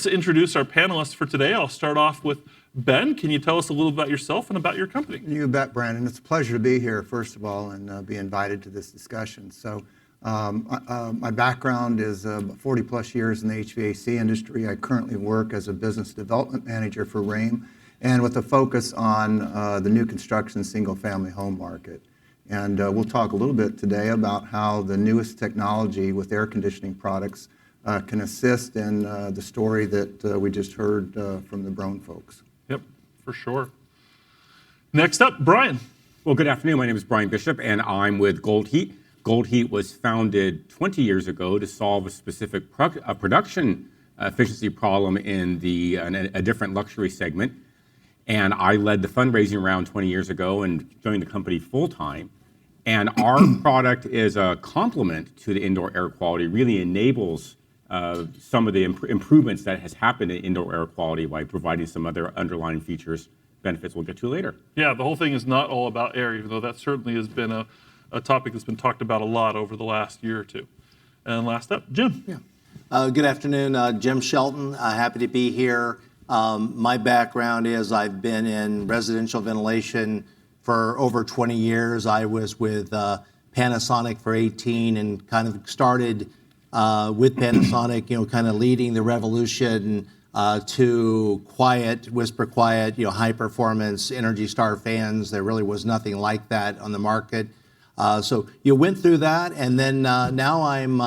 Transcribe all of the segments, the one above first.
let's introduce our panelists for today. I'll start off with Ben. Can you tell us a little about yourself and about your company? You bet, Brandon. It's a pleasure to be here, first of all, and be invited to this discussion. So my background is 40 plus years in the HVAC industry. I currently work as a business development manager for RAIM, and with a focus on the new construction single-family home market. And we'll talk a little bit today about how the newest technology with air conditioning products can assist in the story that we just heard from the Brown folks. Yep, for sure. Next up, Brian. Well, good afternoon. My name is Brian Bishop, and I'm with Gold Heat. Gold Heat was founded 20 years ago to solve a specific production efficiency problem in a different luxury segment. And I led the fundraising round 20 years ago and joined the company full-time. And our product is a complement to the indoor air quality, really enables some of the improvements that has happened in indoor air quality by providing some other underlying features, benefits we'll get to later. Yeah, the whole thing is not all about air, even though that certainly has been a topic that's been talked about a lot over the last year or two. And last up, Jim. Yeah. Good afternoon, Jim Shelton. Happy to be here. My background is I've been in residential ventilation for over 20 years. I was with Panasonic for 18 and kind of started with Panasonic, kind of leading the revolution to quiet, whisper quiet, high performance Energy Star fans. There really was nothing like that on the market. So you went through that, and then now I'm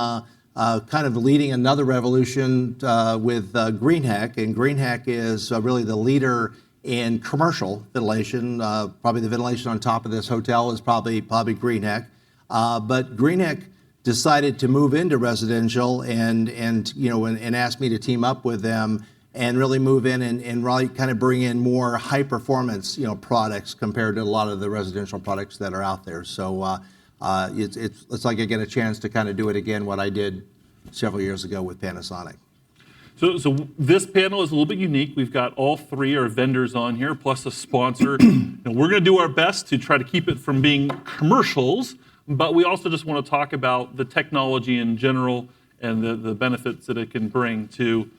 kind of leading another revolution with GreenHeck, and GreenHeck is really the leader in commercial ventilation. Probably the ventilation on top of this hotel is probably GreenHeck, but GreenHeck decided to move into residential and asked me to team up with them and really move in and really kind of bring in more high performance products compared to a lot of the residential products that are out there. So it's like I get a chance to kind of do it again, what I did several years ago with Panasonic. So this panel is a little bit unique. We've got all three our vendors on here, plus a sponsor. And we're going to do our best to try to keep it from being commercials, but we also just want to talk about the technology in general and the benefits that it can bring to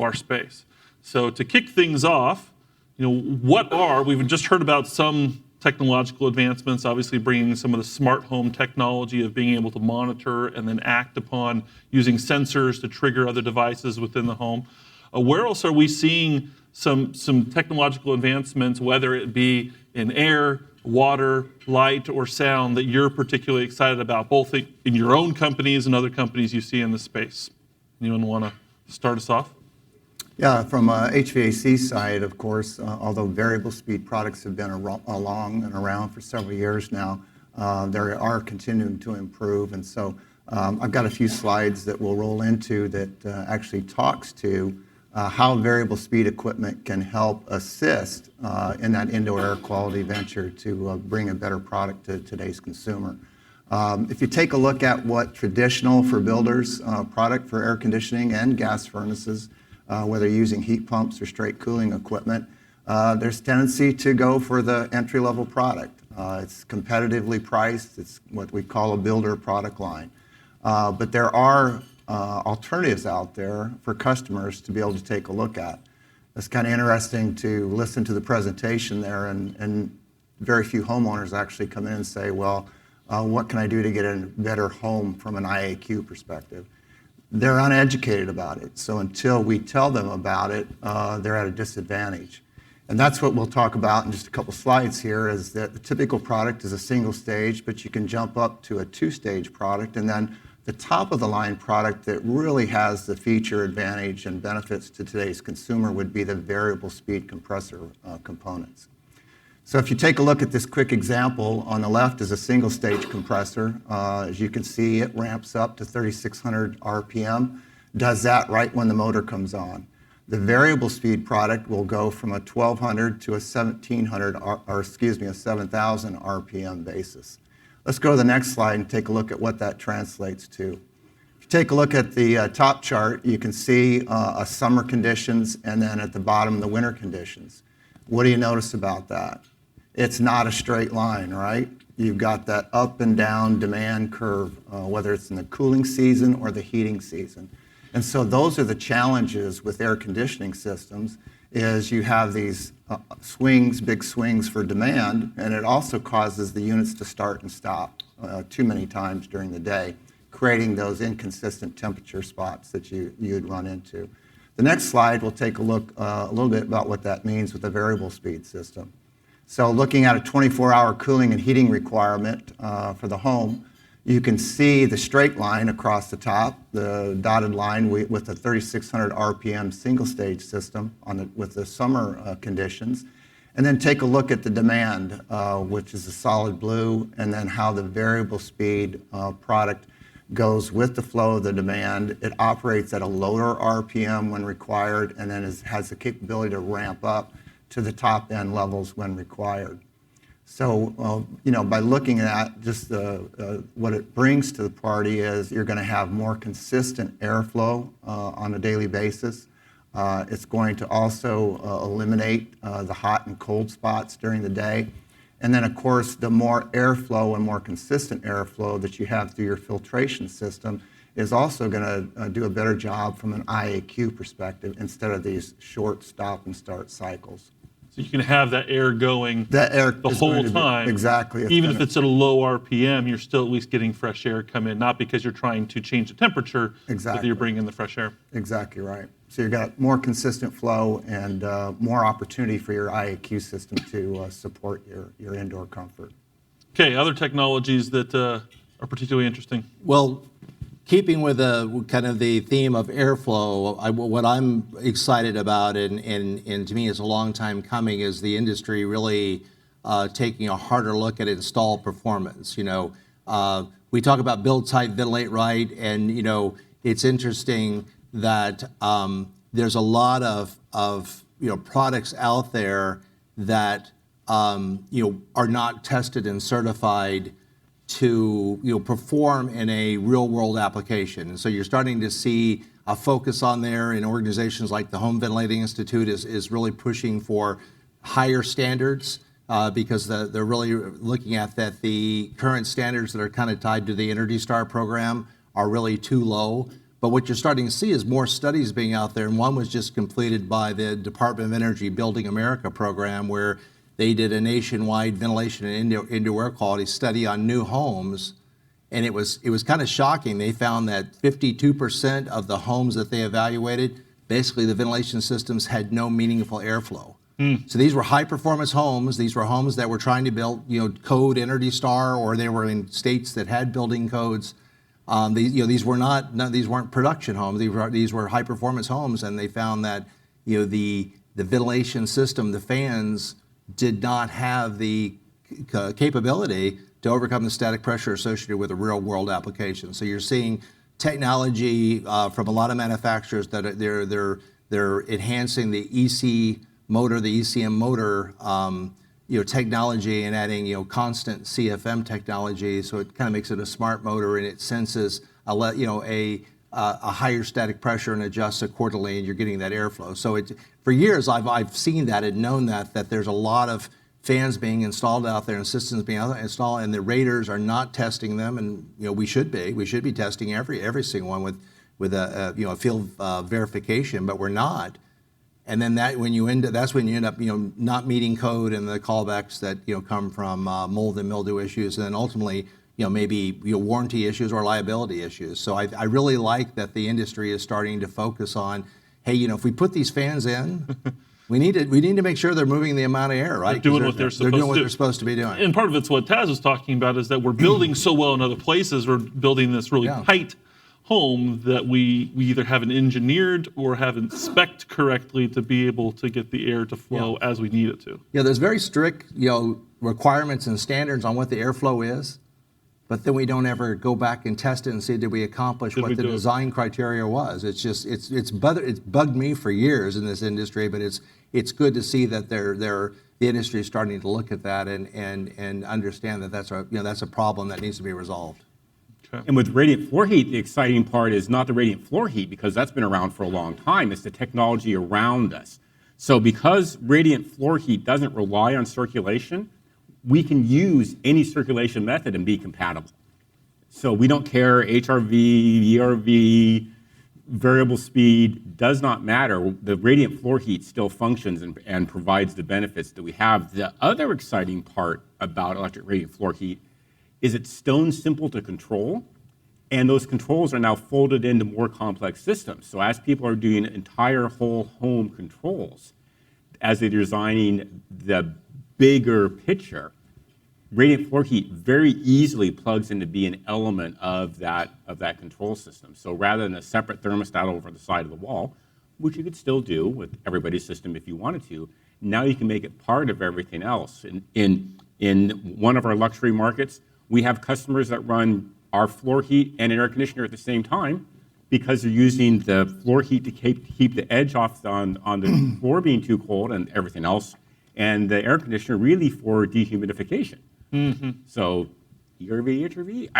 our space. So to kick things off, we've just heard about some technological advancements, obviously bringing some of the smart home technology of being able to monitor and then act upon using sensors to trigger other devices within the home. Where else are we seeing some technological advancements, whether it be in air, water, light, or sound, that you're particularly excited about, both in your own companies and other companies you see in the space? Anyone want to start us off? Yeah, from HVAC side, of course, although variable speed products have been along and around for several years now, they are continuing to improve. And so I've got a few slides that we'll roll into that actually talks to how variable speed equipment can help assist in that indoor air quality venture to bring a better product to today's consumer. If you take a look at what traditional for builders product for air conditioning and gas furnaces, whether you're using heat pumps or straight cooling equipment, there's tendency to go for the entry-level product. It's competitively priced. It's what we call a builder product line. But there are alternatives out there for customers to be able to take a look at. It's kind of interesting to listen to the presentation there, and very few homeowners actually come in and say, well, what can I do to get a better home from an IAQ perspective? They're uneducated about it. So until we tell them about it, they're at a disadvantage. And that's what we'll talk about in just a couple slides here, is that the typical product is a single stage, but you can jump up to a two-stage product. And then the top of the line product that really has the feature advantage and benefits to today's consumer would be the variable speed compressor components. So if you take a look at this quick example, on the left is a single stage compressor. As you can see, it ramps up to 3,600 RPM, does that right when the motor comes on. The variable speed product will go from a 1,200 to a 1,700, a 7,000 RPM basis. Let's go to the next slide and take a look at what that translates to. If you take a look at the top chart, you can see summer conditions, and then at the bottom, the winter conditions. What do you notice about that? It's not a straight line, right? You've got that up and down demand curve, whether it's in the cooling season or the heating season. And so those are the challenges with air conditioning systems, is you have these big swings for demand, and it also causes the units to start and stop too many times during the day, creating those inconsistent temperature spots that you'd run into. The next slide, we'll take a look a little bit about what that means with a variable speed system. So looking at a 24-hour cooling and heating requirement for the home, you can see the straight line across the top, the dotted line with a 3,600 RPM single-stage system with the summer conditions. And then take a look at the demand, which is the solid blue, and then how the variable speed product goes with the flow of the demand. It operates at a lower RPM when required, and then has the capability to ramp up to the top end levels when required. So, by looking at just what it brings to the party is you're going to have more consistent airflow on a daily basis. It's going to also eliminate the hot and cold spots during the day. And then, of course, the more airflow and more consistent airflow that you have through your filtration system is also going to do a better job from an IAQ perspective instead of these short stop and start cycles. So you can have that air going That air the is whole going to be- time. exactly. Even if it's at a low RPM, you're still at least getting fresh air come in, not because you're trying to change the temperature, but Exactly. you're bringing in the fresh air. Exactly right. So you've got more consistent flow and more opportunity for your IAQ system to support your indoor comfort. Okay, other technologies that are particularly interesting. Well, keeping with kind of the theme of airflow, what I'm excited about, and to me it's a long time coming, is the industry really taking a harder look at install performance. We talk about build tight, ventilate right, and it's interesting that there's a lot of products out there that are not tested and certified to perform in a real world application. And so you're starting to see a focus on there, and organizations like the Home Ventilating Institute is really pushing for higher standards because they're really looking at that the current standards that are kind of tied to the Energy Star program are really too low. But what you're starting to see is more studies being out there, and one was just completed by the Department of Energy Building America program, where they did a nationwide ventilation and indoor air quality study on new homes, and it was kind of shocking. They found that 52% of the homes that they evaluated, basically the ventilation systems had no meaningful airflow. So these were high-performance homes. These were homes that were trying to build, code Energy Star, or they were in states that had building codes. These weren't production homes. These were high-performance homes, and they found that the ventilation system, the fans, did not have the capability to overcome the static pressure associated with a real-world application. So you're seeing technology from a lot of manufacturers that they're enhancing the EC motor, the ECM motor, technology, and adding constant CFM technology. So it kind of makes it a smart motor, and it senses a higher static pressure and adjusts accordingly, and you're getting that airflow. So for years I've seen that and known that there's a lot of fans being installed out there and systems being installed, and the raters are not testing them, and we should be testing every single one with a field verification, but we're not. And then that's when you end up not meeting code and the callbacks that come from mold and mildew issues, and then ultimately maybe warranty issues or liability issues. So I really like that the industry is starting to focus on, hey, if we put these fans in, we need to make sure they're moving the amount of air, right? They're doing what they're supposed to do. They're doing what they're supposed to be doing. And part of it's what Taz was talking about, is that we're building so well in other places. We're building this really tight home that we either haven't engineered or haven't spec'd correctly to be able to get the air to flow as we need it to. Yeah, there's very strict requirements and standards on what the airflow is, but then we don't ever go back and test it and see, did we accomplish what the design criteria was. It's just it's bugged me for years in this industry, but it's good to see that the industry is starting to look at that and understand that that's a problem that needs to be resolved. And with radiant floor heat, the exciting part is not the radiant floor heat, because that's been around for a long time. It's the technology around us. So because radiant floor heat doesn't rely on circulation, we can use any circulation method and be compatible. So we don't care HRV, ERV, variable speed does not matter. The radiant floor heat still functions and provides the benefits that we have. The other exciting part about electric radiant floor heat is it's stone simple to control, and those controls are now folded into more complex systems. So as people are doing entire whole home controls, as they're designing the bigger picture, radiant floor heat very easily plugs into be an element of that control system. So rather than a separate thermostat over the side of the wall, which you could still do with everybody's system if you wanted to, now you can make it part of everything else. In one of our luxury markets, we have customers that run our floor heat and an air conditioner at the same time because they're using the floor heat to keep the edge off on the floor being too cold and everything else, and the air conditioner really for dehumidification. So ERV, HRV,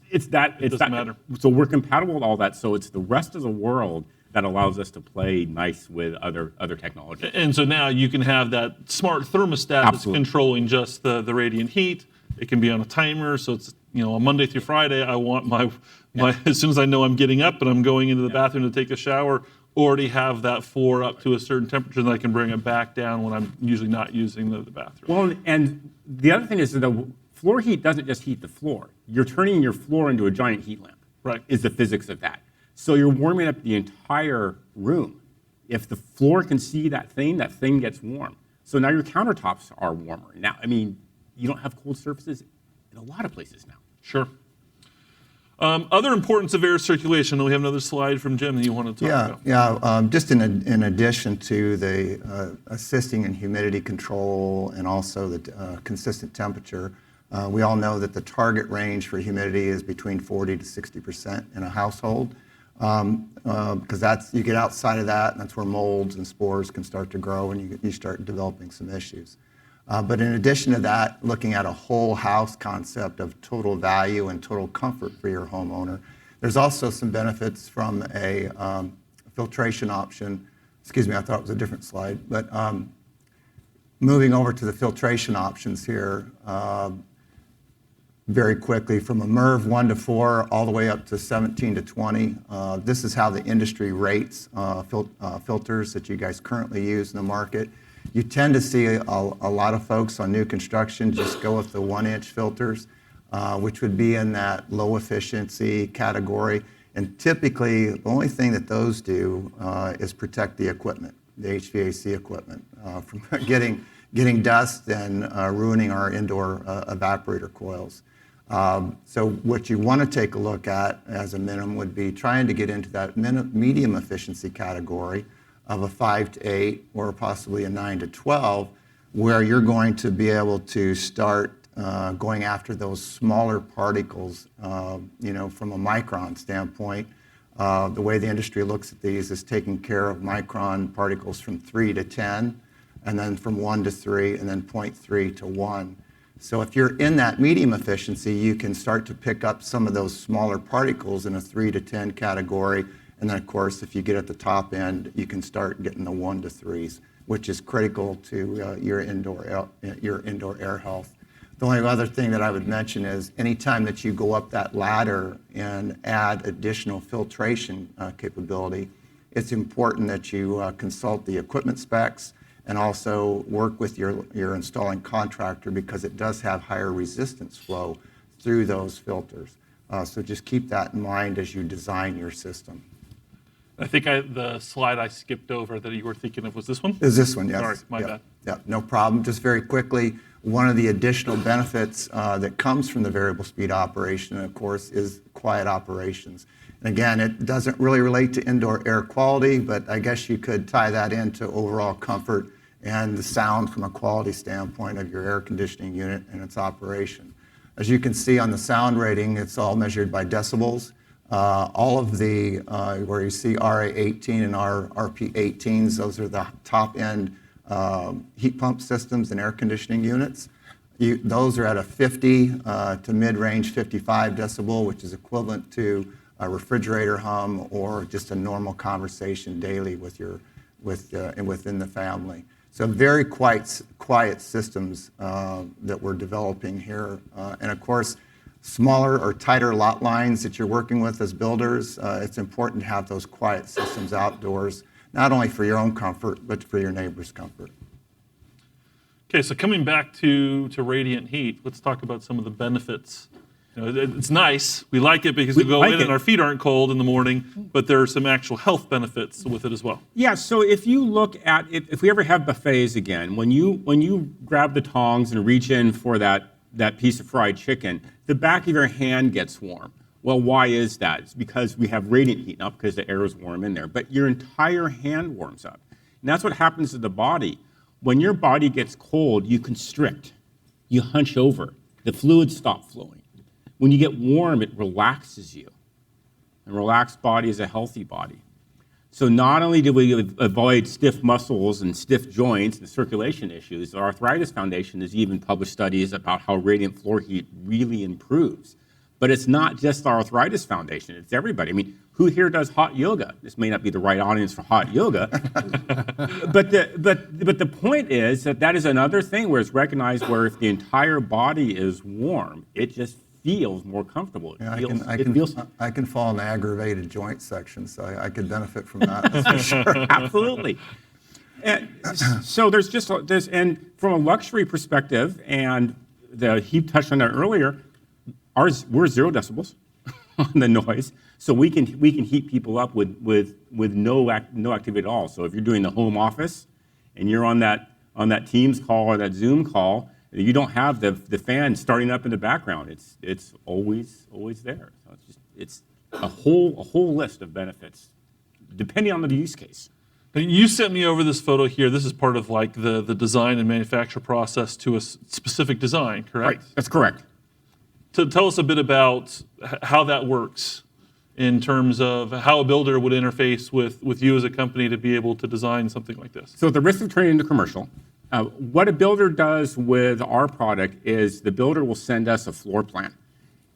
it doesn't matter. So we're compatible with all that. So it's the rest of the world that allows us to play nice with other technology. And so now you can have that smart thermostat that's controlling just the radiant heat. It can be on a timer, so it's on Monday through Friday. I want my as soon as I know I'm getting up and I'm going into the bathroom to take a shower, already have that floor up to a certain temperature, that I can bring it back down when I'm usually not using the bathroom. Well, and the other thing is that the floor heat doesn't just heat the floor. You're turning your floor into a giant heat lamp. Right. Is the physics of that. So you're warming up the entire room. If the floor can see that thing gets warm. So now your countertops are warmer. Now, you don't have cold surfaces in a lot of places now. Sure. Other importance of air circulation. We have another slide from Jim that you want to talk about. Yeah. Just in addition to the assisting in humidity control and also the consistent temperature, we all know that the target range for humidity is between 40 to 60% in a household, because you get outside of that, and that's where molds and spores can start to grow, and you start developing some issues. But in addition to that, looking at a whole house concept of total value and total comfort for your homeowner, there's also some benefits from a filtration option. Excuse me, I thought it was a different slide. But moving over to the filtration options here, very quickly, from a MERV 1 to 4 all the way up to 17 to 20. This is how the industry rates filters that you guys currently use in the market. You tend to see a lot of folks on new construction just go with the 1-inch filters, which would be in that low efficiency category. And typically, the only thing that those do is protect the equipment, the HVAC equipment, from getting dust and ruining our indoor evaporator coils. So what you want to take a look at as a minimum would be trying to get into that medium efficiency category of a 5 to 8 or possibly a 9 to 12, where you're going to be able to start going after those smaller particles, from a micron standpoint. The way the industry looks at these is taking care of micron particles from 3 to 10, and then from 1 to 3, and then 0.3 to 1. So if you're in that medium efficiency, you can start to pick up some of those smaller particles in a 3 to 10 category. And then, of course, if you get at the top end, you can start getting the 1 to 3s, which is critical to your indoor air health. The only other thing that I would mention is anytime that you go up that ladder and add additional filtration capability, it's important that you consult the equipment specs and also work with your installing contractor, because it does have higher resistance flow through those filters. So just keep that in mind as you design your system. I think the slide I skipped over that you were thinking of was this one? Is this one, yes. Sorry, my bad. Yeah, no problem. Just very quickly, one of the additional benefits that comes from the variable speed operation, of course, is quiet operations. And again, it doesn't really relate to indoor air quality, but I guess you could tie that into overall comfort and the sound from a quality standpoint of your air conditioning unit and its operation. As you can see on the sound rating, it's all measured by decibels. All of the, where you see RA18 and RP18s, those are the top-end heat pump systems and air conditioning units. Those are at a 50 to mid-range 55 decibel, which is equivalent to a refrigerator hum or just a normal conversation daily within the family. So very quiet systems that we're developing here. And of course, smaller or tighter lot lines that you're working with as builders, it's important to have those quiet systems outdoors, not only for your own comfort, but for your neighbor's comfort. Okay, so coming back to radiant heat, let's talk about some of the benefits. You know, it's nice. We like it because we go like in it. and our feet aren't cold in the morning, but there are some actual health benefits with it as well. Yeah, so if you look at it, if we ever have buffets again, when you grab the tongs and reach in for that piece of fried chicken, the back of your hand gets warm. Well, why is that? It's because we have radiant heat, not because the air is warm in there, but your entire hand warms up. And that's what happens to the body. When your body gets cold, you constrict, you hunch over, the fluids stop flowing. When you get warm, it relaxes you. A relaxed body is a healthy body. So not only do we avoid stiff muscles and stiff joints and circulation issues, the Arthritis Foundation has even published studies about how radiant floor heat really improves. But it's not just the Arthritis Foundation, it's everybody. I mean, who here does hot yoga? This may not be the right audience for hot yoga. but the point is that is another thing where it's recognized where if the entire body is warm, it just feels more comfortable. Yeah, I can fall in the aggravated joint section, so I could benefit from that, that's for sure. Absolutely. And so there's just this, and from a luxury perspective, and he touched on that earlier, we're 0 decibels on the noise, so we can heat people up with no activity at all. So if you're doing the home office and you're on that Teams call or that Zoom call, you don't have the fan starting up in the background. It's always there. So it's a whole list of benefits depending on the use case. You sent me over this photo here. This is part of like the design and manufacture process to a specific design, correct? Right, that's correct. Tell us a bit about how that works in terms of how a builder would interface with you as a company to be able to design something like this. So at the risk of turning into commercial, what a builder does with our product is the builder will send us a floor plan,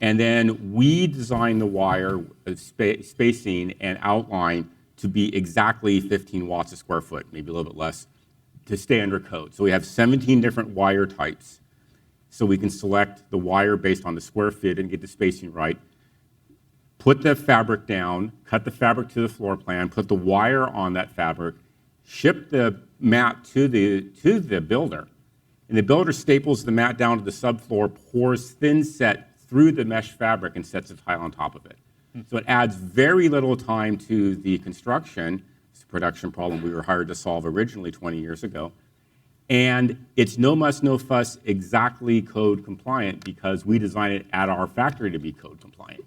and then we design the wire spacing and outline to be exactly 15 watts a square foot, maybe a little bit less, to stay under code. So we have 17 different wire types. So we can select the wire based on the square feet and get the spacing right. Put the fabric down, cut the fabric to the floor plan, put the wire on that fabric, ship the mat to the builder, and the builder staples the mat down to the subfloor, pours thin set through the mesh fabric, and sets a tile on top of it. So it adds very little time to the construction. It's a production problem we were hired to solve originally 20 years ago. And it's no muss, no fuss, exactly code compliant because we design it at our factory to be code compliant.